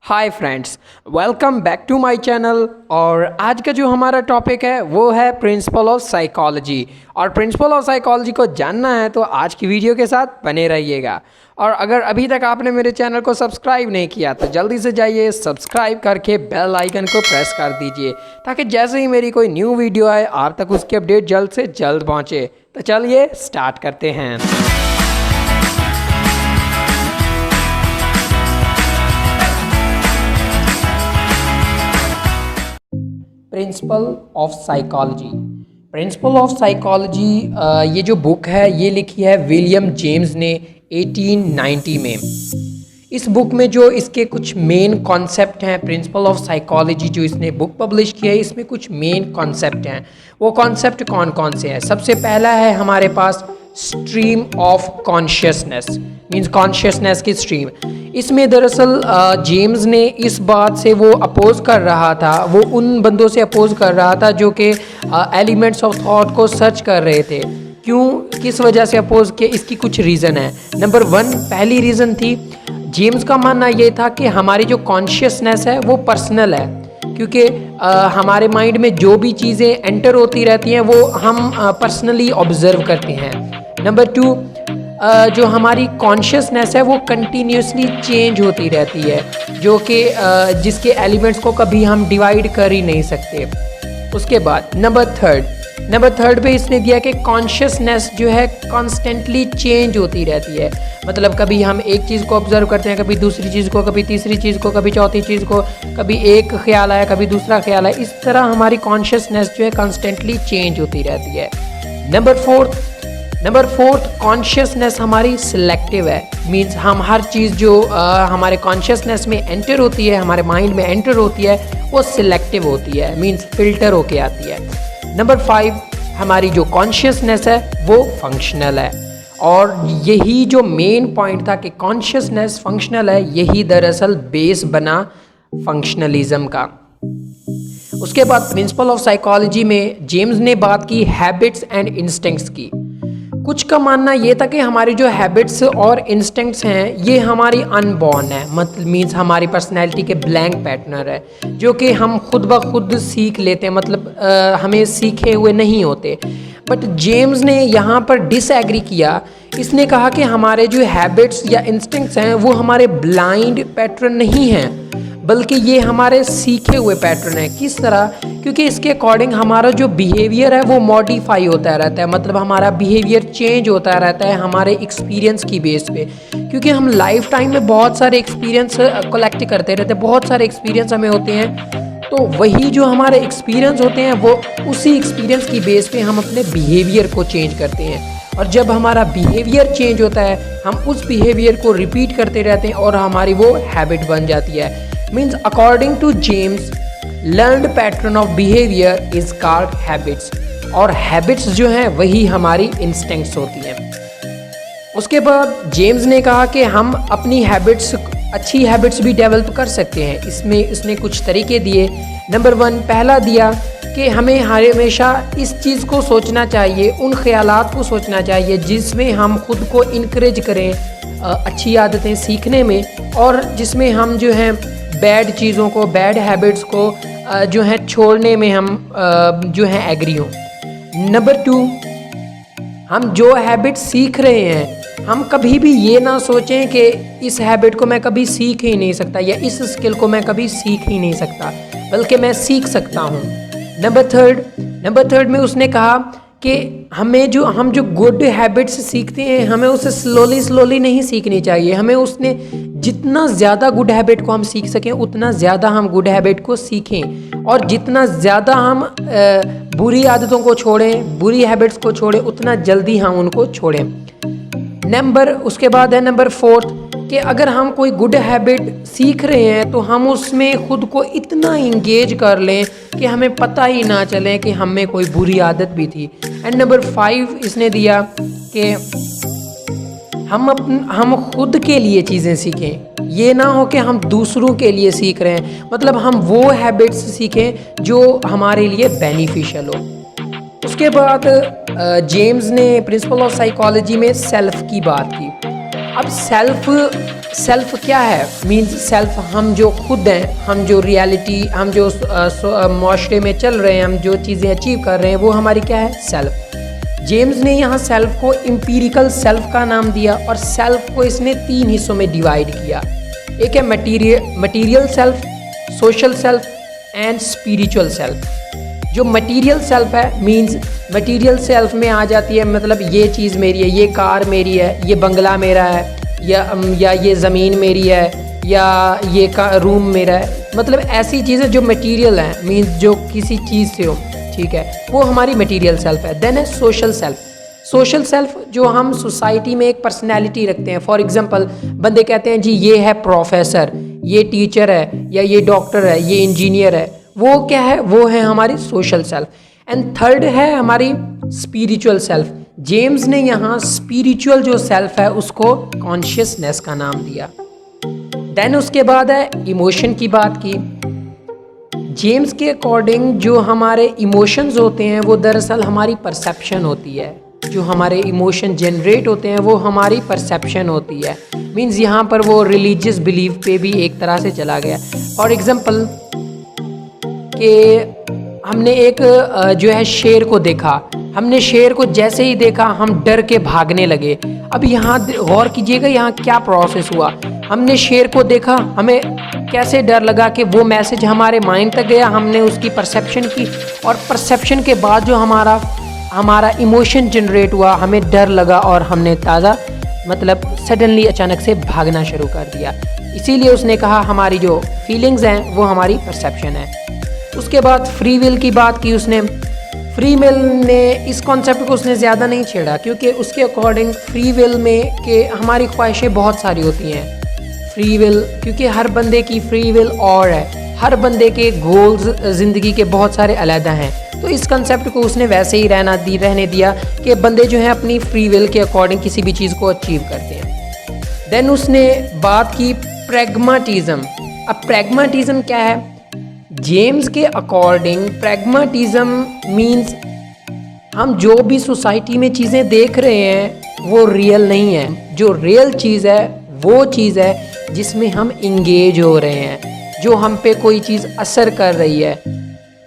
Hi friends, welcome back to my channel. और आज का जो हमारा टॉपिक है वो है प्रिंसिपल ऑफ साइकोलॉजी। और प्रिंसिपल ऑफ साइकोलॉजी को जानना है तो आज की वीडियो के साथ बने रहिएगा। और अगर अभी तक आपने मेरे चैनल को सब्सक्राइब नहीं किया तो जल्दी से जाइए, सब्सक्राइब करके बेल आइकन को प्रेस कर दीजिए ताकि जैसे ही मेरी कोई न्यू वीडियो आए आप तक उसकी अपडेट जल्द से जल्द पहुँचे। तो चलिए स्टार्ट करते हैं। Principal of psychology. Principal of psychology ये जो बुक है ये लिखी है विलियम जेम्स ने 1890 में। इस बुक में जो इसके कुछ मेन कॉन्सेप्ट हैं, प्रिंसिपल ऑफ साइकोलॉजी जो इसने बुक पब्लिश किया है, इसमें कुछ मेन कॉन्सेप्ट हैं। वो कॉन्सेप्ट कौन कौन से हैं? सबसे पहला है हमारे पास stream of consciousness, means consciousness की स्ट्रीम। इसमें दरअसल जेम्स ने इस बात से वो अपोज कर रहा था, वो उन बंदों से अपोज कर रहा था जो कि एलिमेंट्स ऑफ थॉट को सर्च कर रहे थे। क्यों, किस वजह से अपोज किया? इसकी कुछ रीज़न है। नंबर 1 पहली रीज़न थी, जेम्स का मानना ये था कि हमारी जो कॉन्शियसनेस है वो पर्सनल है, क्योंकि हमारे माइंड में जो भी चीज़ें एंटर होती रहती हैं वो हम पर्सनली ऑब्जर्व करते हैं। नंबर 2, जो हमारी कॉन्शियसनेस है वो कंटिन्यूसली चेंज होती रहती है, जो कि जिसके एलिमेंट्स को कभी हम डिवाइड कर ही नहीं सकते। उसके बाद नंबर थर्ड पे इसने दिया कि कॉन्शियसनेस जो है कॉन्स्टेंटली चेंज होती रहती है। मतलब कभी हम एक चीज़ को ऑब्जर्व करते हैं, कभी दूसरी चीज़ को, कभी तीसरी चीज़ को, कभी चौथी चीज़ को, कभी एक ख्याल आया, कभी दूसरा ख्याल आया। इस तरह हमारी कॉन्शियसनेस जो है कॉन्स्टेंटली चेंज होती रहती है। नंबर फोर्थ कॉन्शियसनेस हमारी सिलेक्टिव है, मीन्स हम हर चीज़ जो हमारे कॉन्शियसनेस में एंटर होती है, हमारे माइंड में एंटर होती है, वो सिलेक्टिव होती है, मीन्स फिल्टर होके आती है। नंबर 5 हमारी जो कॉन्शियसनेस है वो फंक्शनल है। और यही जो मेन पॉइंट था कि कॉन्शियसनेस फंक्शनल है, यही दरअसल बेस बना फंक्शनलिज्म का। उसके बाद प्रिंसिपल ऑफ साइकोलॉजी में जेम्स ने बात की हैबिट्स एंड इंस्टिंक्ट्स की। कुछ का मानना ये था कि हमारी जो हैबिट्स और इंस्टिंक्ट्स हैं ये हमारी अनबॉर्न है, मतलब मीन्स हमारी पर्सनैलिटी के ब्लैंक पैटर्न है जो कि हम खुद ब खुद सीख लेते हैं, मतलब हमें सीखे हुए नहीं होते। बट जेम्स ने यहाँ पर डिसएग्री किया। इसने कहा कि हमारे जो हैबिट्स या इंस्टिंक्ट्स हैं वो हमारे ब्लाइंड पैटर्न नहीं हैं, बल्कि ये हमारे सीखे हुए पैटर्न है। किस तरह? क्योंकि इसके अकॉर्डिंग हमारा जो बिहेवियर है वो मॉडिफाई होता रहता है, मतलब हमारा बिहेवियर चेंज होता रहता है हमारे एक्सपीरियंस की बेस पे। क्योंकि हम लाइफ टाइम में बहुत सारे एक्सपीरियंस कलेक्ट करते रहते हैं, बहुत सारे एक्सपीरियंस हमें होते हैं, तो वही जो हमारे एक्सपीरियंस होते हैं वो उसी एक्सपीरियंस की बेस पे हम अपने बिहेवियर को चेंज करते हैं। और जब हमारा बिहेवियर चेंज होता है हम उस बिहेवियर को रिपीट करते रहते हैं और हमारी वो हैबिट बन जाती है। Means according to James, learned pattern of behaviour is called habits. और हैबिट्स जो हैं वही हमारी इंस्टिंक्ट्स होती हैं। उसके बाद जेम्स ने कहा कि हम अपनी हैबिट्स, अच्छी हैबिट्स भी डेवलप कर सकते हैं। इसमें इसने कुछ तरीके दिए। नंबर 1 पहला दिया कि हमें हमेशा इस चीज़ को सोचना चाहिए, उन ख्यालात को सोचना चाहिए जिसमें हम खुद को इनकरेज करें अच्छी आदतें सीखने में, और जिसमें हम जो हैं बैड चीज़ों को, बैड हैबिट्स को जो है छोड़ने में हम जो है एग्री हों। नंबर 2, हम जो हैबिट सीख रहे हैं हम कभी भी ये ना सोचें कि इस हैबिट को मैं कभी सीख ही नहीं सकता या इस स्किल को मैं कभी सीख ही नहीं सकता, बल्कि मैं सीख सकता हूँ। नंबर थर्ड में उसने कहा कि हम जो गुड हैबिट्स सीखते हैं हमें उसे स्लोली नहीं सीखनी चाहिए। हमें उसने जितना ज़्यादा गुड हैबिट को हम सीख सकें उतना ज़्यादा हम गुड हैबिट को सीखें, और जितना ज़्यादा हम बुरी आदतों को छोड़ें, बुरी हैबिट्स को छोड़ें, उतना जल्दी हम उनको छोड़ें। उसके बाद है नंबर 4 कि अगर हम कोई गुड हैबिट सीख रहे हैं तो हम उसमें खुद को इतना इंगेज कर लें कि हमें पता ही ना चले कि हम में कोई बुरी आदत भी थी। एंड नंबर 5 इसने दिया कि हम खुद के लिए चीज़ें सीखें, ये ना हो कि हम दूसरों के लिए सीख रहे हैं, मतलब हम वो हैबिट्स सीखें जो हमारे लिए बेनिफिशियल हो। उसके बाद जेम्स ने प्रिंसिपल ऑफ साइकोलॉजी में सेल्फ की बात की। अब सेल्फ क्या है? मीन्स सेल्फ हम जो खुद हैं, हम जो रियलिटी, हम जो माशरे में चल रहे हैं, हम जो चीज़ें अचीव कर रहे हैं, वो हमारी क्या है? सेल्फ। जेम्स ने यहाँ सेल्फ को एम्पिरिकल सेल्फ का नाम दिया और सेल्फ को इसने 3 हिस्सों में डिवाइड किया। एक है material self, social self and spiritual self. जो मटीरियल सेल्फ है मींस मटीरियल सेल्फ में आ जाती है, मतलब ये चीज़ मेरी है, ये कार मेरी है, ये बंगला मेरा है, या ये ज़मीन मेरी है, या ये रूम मेरा है, मतलब ऐसी चीज़ें जो मटीरियल हैं, मींस जो किसी चीज़ से हो, ठीक है, वो हमारी मटीरियल सेल्फ है। देन है सोशल सेल्फ। सोशल सेल्फ जो हम सोसाइटी में एक पर्सनैलिटी रखते हैं। फॉर एग्जांपल बंदे कहते हैं जी ये है प्रोफेसर, ये टीचर है, या ये डॉक्टर है, ये इंजीनियर है, वो क्या है? वो है हमारी सोशल सेल्फ। एंड थर्ड है हमारी स्पिरिचुअल सेल्फ। जेम्स ने यहाँ स्पिरिचुअल जो सेल्फ है उसको कॉन्शियसनेस का नाम दिया। देन उसके बाद है इमोशन की बात की। जेम्स के अकॉर्डिंग जो हमारे इमोशंस होते हैं वो दरअसल हमारी परसेप्शन होती है। जो हमारे इमोशन जनरेट होते हैं वो हमारी परसेप्शन होती है। मीन्स यहाँ पर वो रिलीजियस बिलीफ पे भी एक तरह से चला गया। फॉर एग्जांपल कि हमने एक जो है शेर को देखा, हमने शेर को जैसे ही देखा हम डर के भागने लगे। अब यहाँ गौर कीजिएगा यहाँ क्या प्रोसेस हुआ। हमने शेर को देखा, हमें कैसे डर लगा कि वो मैसेज हमारे माइंड तक गया, हमने उसकी परसेप्शन की, और परसेप्शन के बाद जो हमारा इमोशन जनरेट हुआ, हमें डर लगा और हमने मतलब सडनली अचानक से भागना शुरू कर दिया। इसीलिए उसने कहा हमारी जो फीलिंग्स हैं वो हमारी परसेप्शन है। उसके बाद फ्री विल की बात की उसने। फ्री विल ने इस कॉन्सेप्ट को उसने ज़्यादा नहीं छेड़ा, क्योंकि उसके अकॉर्डिंग फ्री विल में कि हमारी ख्वाहिशें बहुत सारी होती हैं। फ्री विल क्योंकि हर बंदे की फ्री विल और है, हर बंदे के गोल्स ज़िंदगी के बहुत सारे अलग हैं। तो इस कंसेप्ट को उसने वैसे ही रहने दिया कि बंदे जो हैं अपनी फ्री विल के अकॉर्डिंग किसी भी चीज़ को अचीव करते हैं। देन उसने बात की प्रैग्माटिज्म। अब प्रैग्माटिज्म क्या है? जेम्स के अकॉर्डिंग प्रैग्माटिज्म मीन्स हम जो भी सोसाइटी में चीज़ें देख रहे हैं वो रियल नहीं है। जो रियल चीज़ है वो चीज़ है जिसमें हम इंगेज हो रहे हैं, जो हम पे कोई चीज़ असर कर रही है।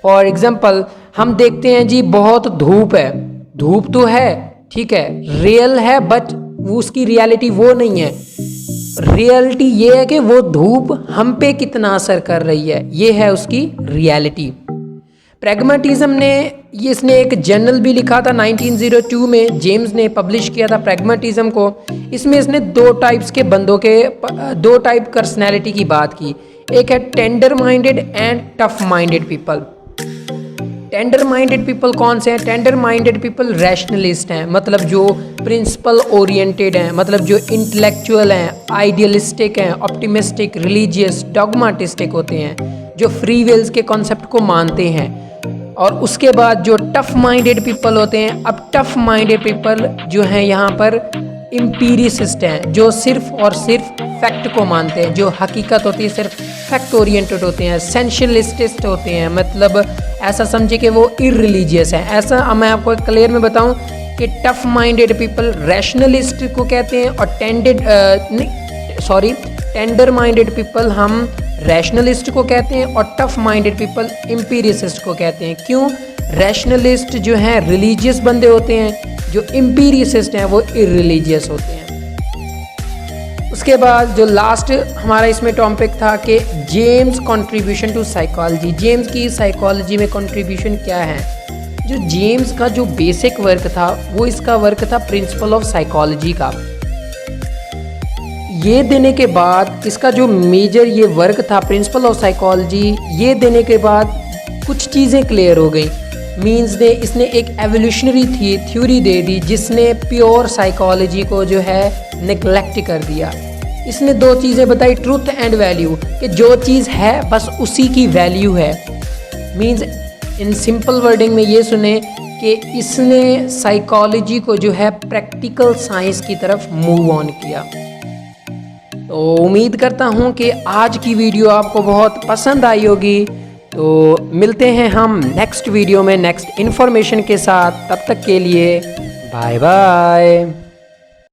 फॉर एग्जांपल हम देखते हैं जी बहुत धूप है, धूप तो है, ठीक है, रियल है, बट उसकी रियलिटी वो नहीं है। रियलिटी ये है कि वो धूप हम पे कितना असर कर रही है, ये है उसकी रियलिटी। प्रैग्माटिज्म ने इसने एक जर्नल भी लिखा था 1902 में, जेम्स ने पब्लिश किया था प्रैग्माटिज्म को। इसमें इसने दो टाइप पर्सनैलिटी की बात की। एक है tender minded and tough minded people. Tender minded people कौन से हैं? टेंडर माइंडेड पीपल रैशनलिस्ट हैं, मतलब जो प्रिंसिपल ओरिएंटेड हैं, मतलब जो इंटेलेक्चुअल हैं, आइडियलिस्टिक हैं, ऑप्टिमिस्टिक, रिलीजियस, डॉगमाटिस्टिक होते हैं, जो फ्री विल्स के कॉन्सेप्ट को मानते हैं। और उसके बाद जो टफ माइंडेड पीपल होते हैं, अब टफ माइंडेड पीपल जो हैं यहाँ पर एम्पिरिसिस्ट हैं, जो सिर्फ और सिर्फ फैक्ट को मानते हैं, जो हकीकत होती है सिर्फ फैक्ट ओरिएंटेड होते हैं, सेंशलिस्टिस्ट होते हैं, मतलब ऐसा समझे कि वो इररिलीजियस है। ऐसा मैं आपको क्लियर में बताऊं कि टफ माइंडेड पीपल रैशनलिस्ट को कहते हैं, और टेंडर माइंडेड पीपल हम रैशनलिस्ट को कहते हैं, और टफ माइंडेड पीपल एम्पिरिसिस्ट को कहते हैं। क्यों? रैशनलिस्ट जो हैं रिलीजियस बंदे होते हैं, जो एम्पिरिसिस्ट हैं वो इररिलीजियस होते हैं। उसके बाद जो लास्ट हमारा इसमें टॉपिक था कि James contribution to psychology. James की साइकोलॉजी में कंट्रीब्यूशन क्या है? जो जेम्स का जो बेसिक वर्क था वो इसका वर्क था प्रिंसिपल ऑफ साइकोलॉजी का। ये देने के बाद इसका जो मेजर ये वर्क था प्रिंसिपल ऑफ साइकोलॉजी, ये देने के बाद कुछ चीज़ें क्लियर हो गई। मींस ने इसने एक एवोल्यूशनरी थ्योरी दे दी जिसने प्योर साइकोलॉजी को जो है नेग्लेक्ट कर दिया। इसने दो चीज़ें बताई, ट्रूथ एंड वैल्यू, कि जो चीज़ है बस उसी की वैल्यू है। मींस इन सिंपल वर्डिंग में ये सुने कि इसने साइकोलॉजी को जो है प्रैक्टिकल साइंस की तरफ मूव ऑन किया। तो उम्मीद करता हूँ कि आज की वीडियो आपको बहुत पसंद आई होगी। तो मिलते हैं हम नेक्स्ट वीडियो में नेक्स्ट इन्फॉर्मेशन के साथ। तब तक के लिए बाय बाय।